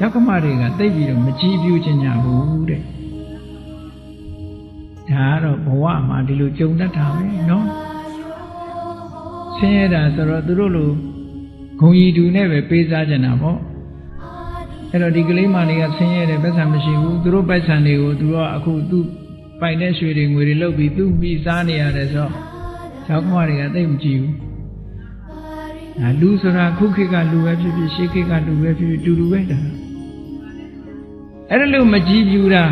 ယောက်ကမတွေကသိပြီးတော့မကြည်ပြူချင်ကြဘူးတဲ့ဒါကတော့ဘဝမှာဒီလိုကြုံတတ်တာပဲနော်ဆင်းရဲတာဆိုတော့သူတို့လိုဂုံရီတူနဲ့ပဲပေးစားကြတာပေါ့အဲ့တော့ဒီကလေးမလေးကဆင်းရဲတယ်ပတ်စံမရှိဘူးသူတို့ပတ်စံတွေကိုသူတို့ကအခုသူ့ပိုင်တဲ့ရွှေတွေငွေတွေလုတ်ပြီးသူ့ပြီးစားနေရတယ်ဆိုတော့ယောက်ကမတွေကသိမကြည့်ဘူးလူဆိုတာခုခေတ်ကလူပဲဖြစ်ဖြစ်ရှေးခေတ်ကလူပဲဖြစ်ဖြစ်တူတူပဲတာအဲ့ဒါလို့မကြည့်ပြူတာ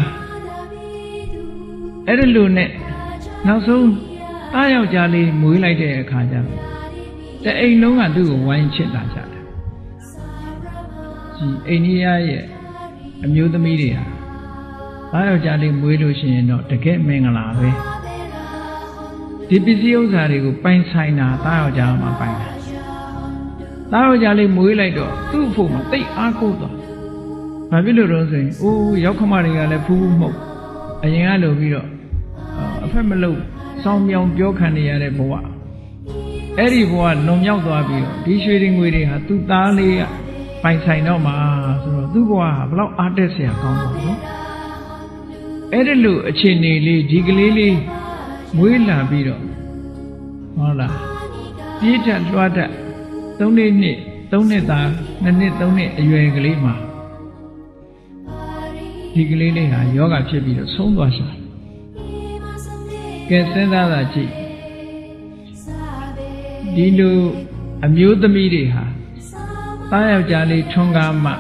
အဲ့ဒါလို့နဲ့နောက်ဆုံးသားယောက်ျားလေးမွေးလိုက်တဲ့အခါကျတော့တအိမ်လုံးကသူ့ကိုဝိုင်းချစ်လာကြတယ်ဒီအိန္ဒိယရဲ့အမျိုးသမီးတွေဟာသားယောက်ျားလေးမွေးလို့ရှိရင်တော့တကယ်မင်္ဂလာပဲဒီပစ္စည်းဥစ္စာတွေကိုပိုင်ဆိုင်တာသားယောက်ျားမှပိုင်တာသားယောက်ျားလေးမွေးလိုက်တော့သူ့အဖို့မှာတိတ်အားကိုးသွားဘာဖြစ်လို့တော့ဆိုရင်အိုးရောက်ခမတွေကလည်းဖူးဖူးမှုတ်အရင်ကလိုပြီးတော့အဖက်မလို့စောင်းမြောင်ပြောခံနေရတဲ့ဘဝအဲ့ဒီဘဝလွန်မြောက်သွားပြီးတော့ဒီရွှေတွေငွေတွေဟာသူ့သားလေးကပိုင်ဆိုင်တော့မှာဆိုတော့သူ့ဘဝဟာဘလောက်အားတက်စရာကောင်းသွားနော်အဲ့ဒီလိုအခြေအနေလေးဒီကလေးလေးမွေးလာပြီးတော့ဟုတ်လားပြေးတက်လွှတ်တက်3နှစ်သား2နှစ်3နှစ်အရွယ်ကလေးမှာဒီကလေးလေးဟာယောဂဖြစ်ပြီးတော့ဆုံးသွားရှာကဲစဉ်းစားတာကြည့်ဒီလိုအမျိုးသမီးတွေဟာသားယောက်ျားလေးထွန်းကားမှ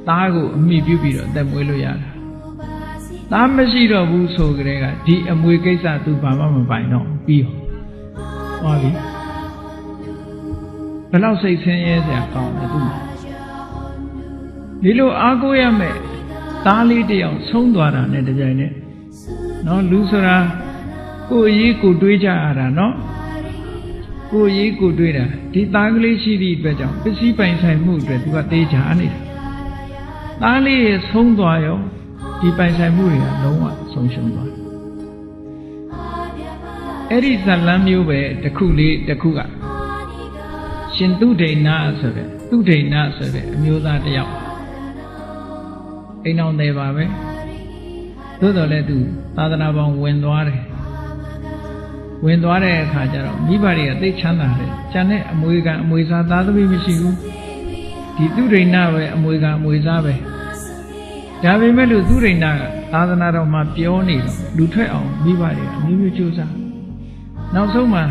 သားကိုအမိပြုပြီးတော့အသက်မွေးလို့ရတာသားမရှိတော့ဘူးဆိုကြတဲ့ကဒီအမွေကိစ္စသူဘာမှမပိုင်တော့ပြီးရောသွားပြီဘယ်လောက်စိတ်ဆင်းရဲစရာကောင်းလဲသူဒီလိုအားကိုးရမယ်သားလေးတယောက်ဆုံးသွားတာနဲ့တကြိုင်နဲ့နော်လူဆိုတာကိုယ်ရေးကိုတွေးကြရတာနော်ကိုယ်ရေးကိုတွေးတာဒီသားကလေးရှိသည့်အတွက်ကြောင့်ပစ္စည်းပိုင်ဆိုင်မှုအတွက်သူကတေးချာနေတာသားလေးရဲ့ဆုံးသွားရောဒီပိုင်ဆိုင်မှုတွေကလုံးဝဆုံးရှုံးသွားတယ်အဲ့ဒီဇလန်းမျိုးပဲတစ်ခုကရှင်သူဒိဏဆိုတဲ့အမျိုးသားတယောက်အိမ်အောင်တယ်ပါပဲသို့တော်လည်းသူသာသနာပေါင်းဝင်သွားတဲ့အခါကျတော့မိဘတွေကသိချမ်းသာတယ်ကျန်တဲ့အမွေခံအမွေစားသားသမီးမရှိဘူးဒီသူဒိဏပဲအမွေခံအမွေစားပဲဒါပေမဲ့လို့သူဒိဏကသာသနာတော်မှာပြောနေတော့လူထွက်အောင်မိဘတွေအမျိုးမျိုးကြိုးစားနောက်ဆုံးမှာ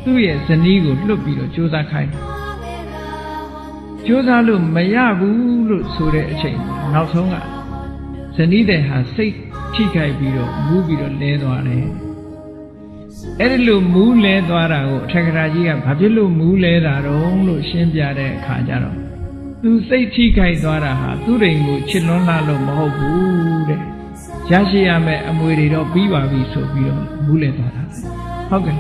သူ့ရဲ့ဇနီးကိုလွတ်ပြီးတော့ကြိုးစားခိုင်းကြိုးစားလို့မရဘူးလို့ဆိုတဲ့အချိန်နောက်ဆုံးကဇနီးတဲ့ဟာစိတ်ထိခိုက်ပြီးတော့မူးပြီးတော့လဲသွားတယ်အဲ့ဒီလိုမူးလဲသွားတာကိုအထက်ကရာကြီးကဘာဖြစ်လို့မူးလဲတာတော့လို့ရှင်းပြတဲ့အခါကျတော့သူစိတ်ထိခိုက်သွားတာဟာသူ့ရိမ်ကိုချစ်လွန်းလာလို့မဟုတ်ဘူးတဲ့ရရှိရမယ့်အမွေတွေတော့ပြီးပါပြီဆိုပြီးတော့မူးလဲသွားတာဟုတ်ကဲ့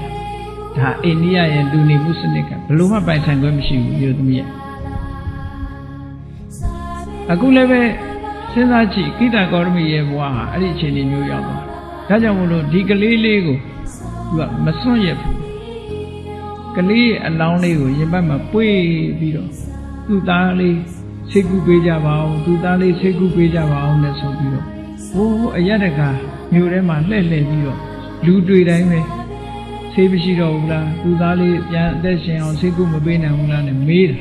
ဒါအိန္ဒိယရဲ့လူနေမှုစနစ်ကဘယ်လိုမှပိုင်ဆိုင်ခွင့်မရှိဘူးမျိုးသမီးရဲ့အခုလည်းပဲစဉ်းစားကြည့်ကိတ္တကောရမီရဲ့ဘဝဟာအဲ့ဒီအခြေအနေမျိုးရောက်သွားဒါကြောင့်မို့လို့ဒီကလေးလေးကိုသူကမစွန့်ရဘူးကလေးရဲ့အလောင်းလေးကိုရင်ဘတ်မှာပွေးပြီးတော့သူ့သားလေးစိတ်ကူးပေးကြပါအောင်သူ့သားလေးစိတ်ကူးပေးကြပါအောင်နဲ့ဆိုပြီးတော့ဟိုးအရတကမြို့ထဲမှာလှည့်ပြီးတော့လူတွေ့တိုင်းပဲဆေးမရှိတော့ဘူးလားသူသားလေးပြန်အသက်ရှင်အောင်ဆေးကုမပေးနိုင်ဘူးလားနဲ့မေးတာ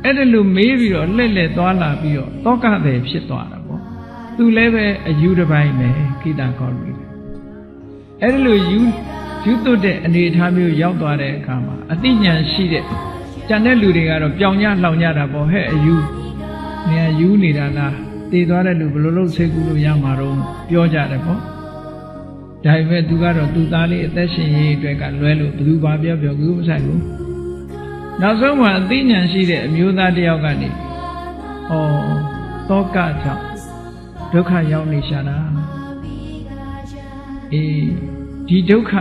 အဲ့ဒါလိုမေးပြီးတော့လှည့်သွားလာပြီးတော့တောကတဲ့ဖြစ်သွားတာပေါ့သူလည်းပဲအယူတစ်ပိုင်းပဲကိတ္တကောရမီအဲ့ဒါလိုယူသွတ်တဲ့အနေအထားမျိုးရောက်သွားတဲ့အခါမှာအသိဉာဏ်ရှိတဲ့ကျန်တဲ့လူတွေကတော့ပြောင်ညလှောင်ညတာပေါ့ဟဲ့အယူနေရာယူနေတာလားတည်သွားတဲ့လူဘယ်လိုလုပ်ဆေးကုလို့ရမှာတော့ပြောကြတယ်ပေါ့ဒါပေမဲ့သူကတော့သူ့သားလေးအသက်ရှင်ရေးအတွက်ကလွဲလို့ဘယ်သူဘာပြောကူမဆိုင်ဘူးနောက်ဆုံးမှာအသိဉာဏ်ရှိတဲ့အမျိုးသားတယောက်ကနေတောကကြောင့်ဒုက္ခရောက်နေရှာတာဒီဒုက္ခ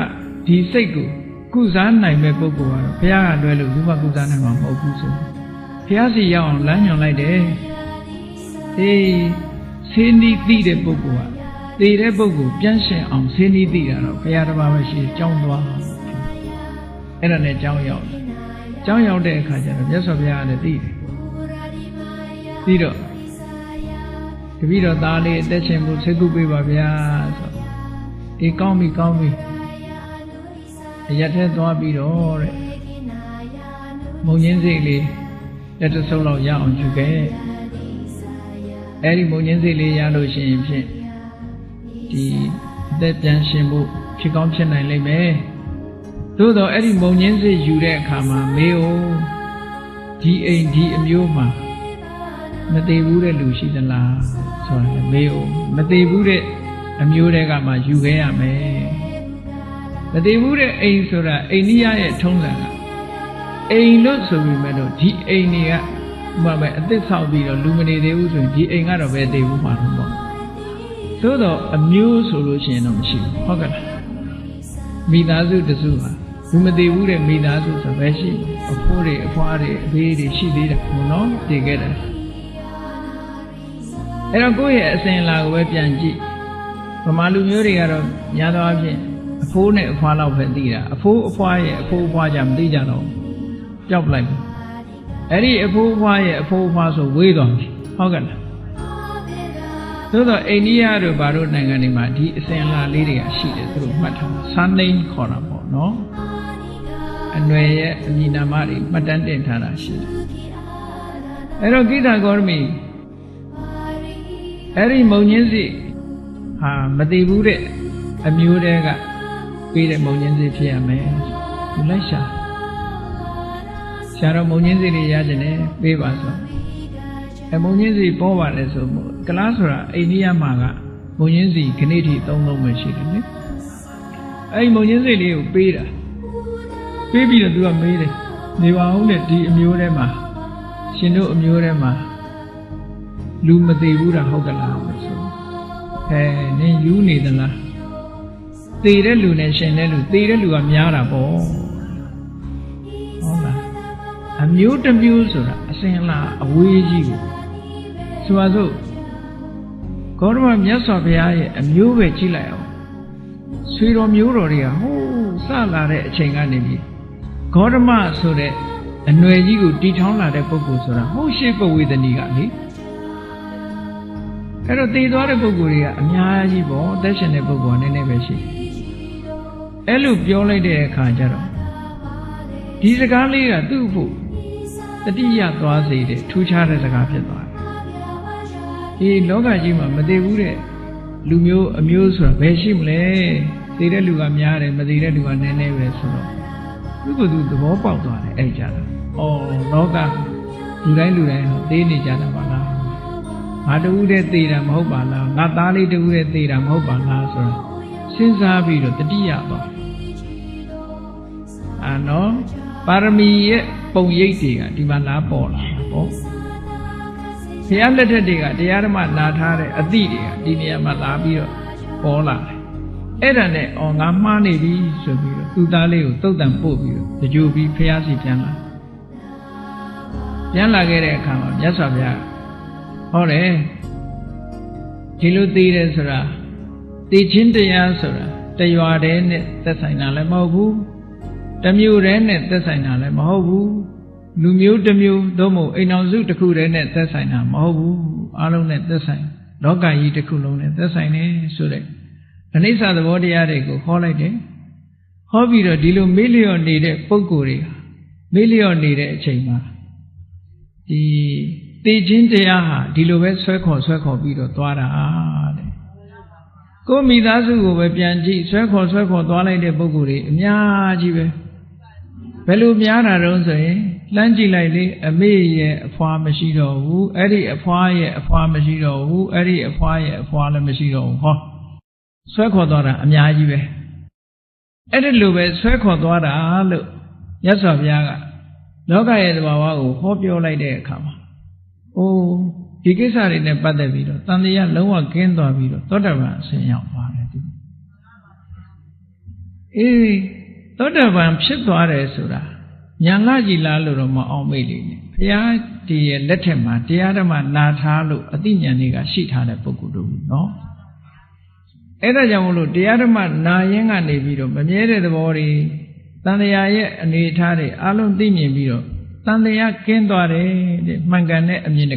ဒီစိတ်ကိုကုစားနိုင်မဲ့ပုဂ္ဂိုလ်ကတော့ဘုရားကလွဲလို့ဘူးမကုစားနိုင်မှာမဟုတ်ဘူးဆိုဘုရားစီရောက်အောင်လမ်းညွှန်လိုက်တယ်ဆေးနီးသိတဲ့ပုဂ္ဂိုလ်ကတည်တဲ့ပုဂ္ဂိုလ်ပြန်ရှင်အောင်ဆေးနီးသိတာတော့ဘုရားတစ်ပါးပဲရှိကြောင်းသွားအဲ့ဒါနဲ့ကြောင်းရောက်တဲ့အခါကျတော့မြတ်စွာဘုရားကလည်းသိတယ် ပြီးတော့တပည့်တော်သားလေးအသက်ရှင်ဖို့စိတ်ကူးပေးပါဗျာဆိုအေးကောင်းပြီအရက်ထဲသွားပြီးတော့တဲ့မုံညင်းစိတ်လေးလက်တဆုပ်လောက်ရအောင်ယူခဲ့အဲ့ဒီမုံညင်းစိတ်လေးရလို့ရှိရင်ဖြင့်ဒီအသက်ပြန်ရှင်ဖို့ဖြစ်ကောင်းဖြစ်နိုင်လိမ့်မယ်သို့တော့အဲ့ဒီမုံညင်းစိတ်ယူတဲ့အခါမှာမေးဦးဒီအိမ်ဒီအမျိုးမှာမသေးဘူးတဲ့လူရှိသလားဆိုတာမေးဦးမသေးဘူးတဲ့အမျိုးတွေကမှယူခဲ့ရမယ်မသေးဘူးတဲ့အိမ်ဆိုတာအိန္ဒိယရဲ့ထုံးစံကအိမ်လို့ဆိုပြီးမဲ့တော့ဒီအိမ်တွေကဥပမာအသစ်ဆောက်ပြီးတော့လူမနေသေးဘူးဆိုရင်ဒီအိမ်ကတော့ပဲသေးဘူးမှာတော့ပေါ့သို့တော့အမျိုးဆိုလို့ရှိရင်တော့မရှိဘူးဟုတ်ကဲ့လားမိသားစုတစုဟာလူမသေးဘူးတဲ့မိသားစုဆိုပဲရှိအဖိုးတွေအဖွားတွေအဖေးတွေရှိသေးတာဘုံနော်တည်ခဲ့တယ်အဲ့တော့ကိုယ့်ရဲ့အစဉ်အလာကိုပဲပြန်ကြည့်ဗမာလူမျိုးတွေကတော့ညာသောအဖြစ်အဖိုးနဲ့အဖွားလောက်ပဲသိတာအဖိုးအဖွားရဲ့အဖိုးအဖွားကြမသိကြတော့ကြောက်လိုက်အဲ့ဒီအဖိုးအဖွားရဲ့အဖိုးအဖွားဆိုဝေးသွားပြီဟုတ်ကဲ့လားသို့တော့အိန္ဒိယတို့ဘာလို့နိုင်ငံတွေမှာဒီအစဉ်အလာလေးတွေကရှိတယ်သူတို့မှတ်ထားစန်းသိန်းခေါ်တာပေါ့နော်အနွယ်ရဲ့အမည်နာမတွေမှတ်တမ်းတင်ထားတာရှိတယ်အဲ့တော့ကိတ္တဂေါရမီအဲ့ဒီမုံညင်းစီဟာမတည်ဘူးတဲ့အမျိုးတွေကပေးတဲ့မုံညင်းစီဖြစ်ရမယ်သူလိုက်ရှာဆရာတော်မုံညင်းစီတွေရကြတယ်ပေးပါဆိုအမုံညင်းစီပေါ်ပါလေဆိုကလားဆိုတာအိန္ဒိယမှာကမုံညင်းစီခဏထိသုံးလုံးပဲရှိတယ်နိအဲ့ဒီမုံညင်းစီလေးကိုပေးတာပေးပြီးတော့သူကမေးတယ်နေပါဦးနဲ့ဒီအမျိုးထဲမှာရှင်တို့အမျိုးထဲမှာလူမသေးဘူးတာဟုတ်ကလားဆိုနင်ယူနေသလားသေတဲ့လူနဲ့ရှင်တဲ့လူသေတဲ့လူကများတာပေါ့ဟုတ်လားအမျိုးတစ်မျိုးဆိုတာအစဉ်အလာအဝေးကြီးကိုဆိုပါစို့ဂေါတမမြတ်စွာဘုရားရဲ့အမျိုးပဲကြည့်လိုက်အောင်ဆွေတော်မျိုးတော်တွေကဟိုးစလာတဲ့အချိန်ကနေပြီးဂေါတမဆိုတဲ့အနွယ်ကြီးကိုတီထောင်လာတဲ့ပုဂ္ဂိုလ်ဆိုတာဟိုးရှိပဝေဒနီကလေအဲ့တော့တည်သွားတဲ့ပုဂ္ဂိုလ်တွေကအများကြီးပေါ့တက်ရှင်တဲ့ပုဂ္ဂိုလ်ကနည်းနည်းပဲရှိအဲ့လိုပြောလိုက်တဲ့အခါကျတော့ဒီစကားလေးကသူ့ဖို့တတိယသွားစေတဲ့ထူးခြားတဲ့စကားဖြစ်သွားတယ်ဒီလောကကြီးမှာမတည်ဘူးတဲ့လူမျိုးအမျိုးဆိုတာဘယ်ရှိမလဲတည်တဲ့လူကများတယ်မတည်တဲ့လူကနည်းနည်းပဲဆိုတော့သူ့ကိုယ်သူသဘောပေါက်သွားတယ်အဲ့ကြတာလောကလူတိုင်းသိနေကြတာပါလားငါတူတဲ့သေတာမဟုတ်ပါလားငါသားလေးတူတဲ့သေတာမဟုတ်ပါလားဆိုတော့စဉ်းစားပြီးတော့တတိယသွားနော်ပါရမီရဲ့ပုံရိပ်တွေကဒီမှာလာပေါ်လာတာပေါ့ဘုရားလက်ထက်တွေကတရားဓမ္မနာထားတဲ့အသည့်တွေကဒီနေရာမှာလာပြီးတော့ပေါ်လာတယ်အဲ့ဒါနဲ့ငါမှားနေပြီဆိုပြီးတော့သူ့သားလေးကိုသုတ်တံပို့ပြီးတော့ကြိုပြီးဘုရားစီပြန်လာခဲ့တဲ့အခါမှာမြတ်စွာဘုရားဟောတယ်ဒီလိုသိတယ်ဆိုတာသိချင်းတရားဆိုတာတရွာတည်းနဲ့သက်ဆိုင်တာလည်းမဟုတ်ဘူးတမျိုးတည်းနဲ့သက်ဆိုင်တာလည်းမဟုတ်ဘူးလူမျိုးတစ်မျိုးသို့မဟုတ်အိမ်အောင်စုတစ်ခုတည်းနဲ့သက်ဆိုင်တာမဟုတ်ဘူးအားလုံးနဲ့သက်ဆိုင်လောကကြီးတစ်ခုလုံးနဲ့သက်ဆိုင်နေဆိုတဲ့အနိစ္စသဘောတရားတွေကိုဟောလိုက်တယ်ဟောပြီးတော့ဒီလိုမေ့လျော့နေတဲ့ပုဂ္ဂိုလ်တွေမေ့လျော့နေတဲ့အချိန်မှာဒီသိချင်းတရားဟာဒီလိုပဲဆွဲခေါ်ပြီးတော့သွားတာတဲ့ကိုမိသားစုကိုပဲပြန်ကြည့်ဆွဲခေါ်သွားလိုက်တဲ့ပုဂ္ဂိုလ်တွေအများကြီးပဲဘယ်လိုများတာတုံးဆိုရင်လှမ်းကြည့်လိုက်လေအမေရဲ့အဖွာမရှိတော့ဘူးအဲ့ဒီအဖွာရဲ့အဖွာမရှိတော့ဘူးအဲ့ဒီအဖွာရဲ့အဖွာလည်းမရှိတော့ဘူးဟောဆွဲခေါ်သွားတာအများကြီးပဲအဲ့ဒီလိုပဲဆွဲခေါ်သွားတာလို့မြတ်စွာဘုရားကလောကရဲ့သဘာဝကိုဟောပြောလိုက်တဲ့အခါမှာဒီကိစ္စတွေနဲ့ပတ်သက်ပြီးတော့တန်တရားလုံးဝကင်းသွားပြီးတော့သောတာပန်အစဉ်ရောက်ပါတယ်သူသောတာပန်ဖြစ်သွားတယ်ဆိုတာညာလကြီးလားလို့တော့မအောင်မေ့လိမ့်နဲ့ဘုရားဒီရဲ့လက်ထက်မှာတရားဓမ္မနာထားလို့အသိဉာဏ်တွေကရှိထားတဲ့ပုဂ္ဂိုလ်တို့နော်အဲ့ဒါကြောင့်မလို့တရားဓမ္မနာရင်ကနေပြီးတော့မမြဲတဲ့သဘောတွေတန်တရားရဲ့အနေအထားတွေအလုံးသိမြင်ပြီးတော့တန်တရားကင်းသွားတယ်တဲ့မှန်ကန်တဲ့အမြင်